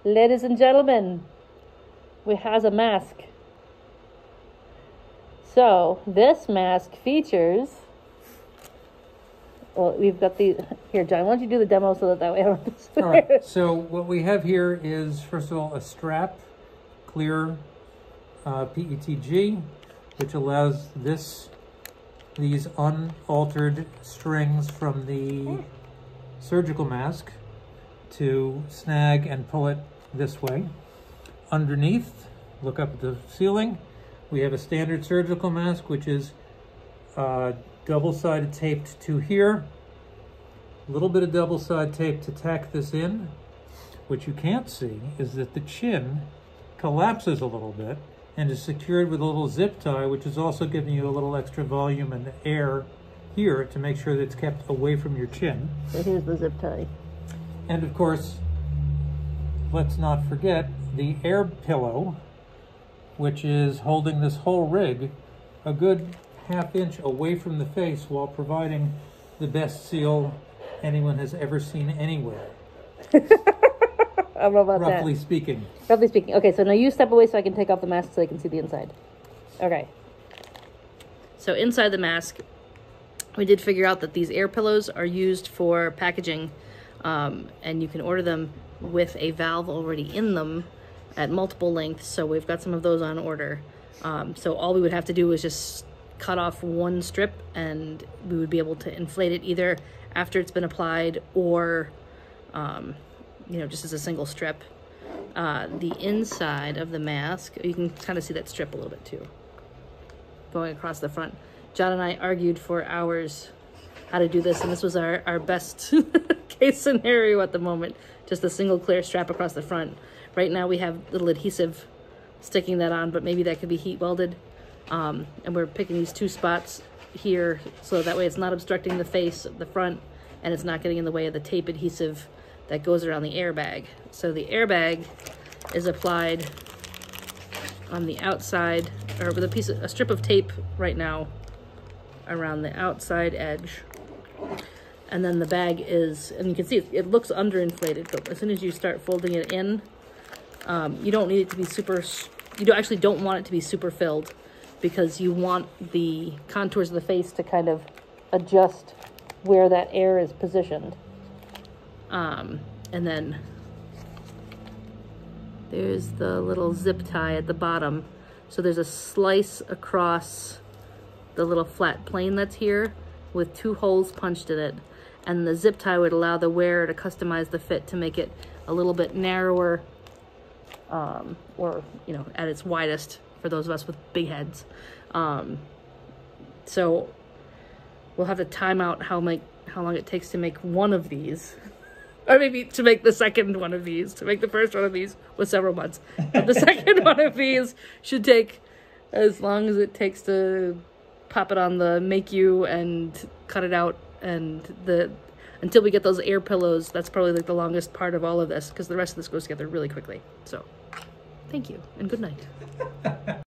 Ladies and gentlemen, we has a mask. So this mask features, well, we've got the, here, John, why don't you do the demo so that way I don't have to. All right, so what we have here is, first of all, a strap, clear PETG, which allows these unaltered strings from the surgical mask to snag and pull it this way. Underneath, look up at the ceiling, we have a standard surgical mask, which is double-sided taped to here. A little bit of double-sided tape to tack this in. What you can't see is that the chin collapses a little bit and is secured with a little zip tie, which is also giving you a little extra volume and air here to make sure that it's kept away from your chin. So here's the zip tie. And of course, let's not forget the air pillow, which is holding this whole rig a good ½ inch away from the face while providing the best seal anyone has ever seen anywhere. I don't know about that. Roughly speaking. Roughly speaking. Okay, so now you step away so I can take off the mask so I can see the inside. Okay. So inside the mask, we did figure out that these air pillows are used for packaging, and you can order them with a valve already in them at multiple lengths. So we've got some of those on order. So all we would have to do is just cut off one strip and we would be able to inflate it either after it's been applied or you know, just as a single strip. The inside of the mask, you can kind of see that strip a little bit too, going across the front. John and I argued for hours how to do this, and this was our best case scenario at the moment. Just a single clear strap across the front. Right now we have little adhesive sticking that on, but maybe that could be heat welded. And we're picking these two spots here so that way it's not obstructing the face of the front and it's not getting in the way of the tape adhesive that goes around the airbag. So the airbag is applied on the outside, or with a strip of tape right now around the outside edge. And then the bag is, and you can see it looks underinflated, but as soon as you start folding it in, you don't need it to be super, actually don't want it to be super filled, because you want the contours of the face to kind of adjust where that air is positioned. And then there's the little zip tie at the bottom. So there's a slice across the little flat plane that's here with 2 holes punched in it. And the zip tie would allow the wearer to customize the fit to make it a little bit narrower, or, you know, at its widest for those of us with big heads. So we'll have to time out how long it takes to make one of these, or maybe to make the second one of these. To make the first one of these was several months, but the second one of these should take as long as it takes to pop it on the make you and cut it out, and until we get those air pillows, that's probably like the longest part of all of this, because the rest of this goes together really quickly. So thank you and good night.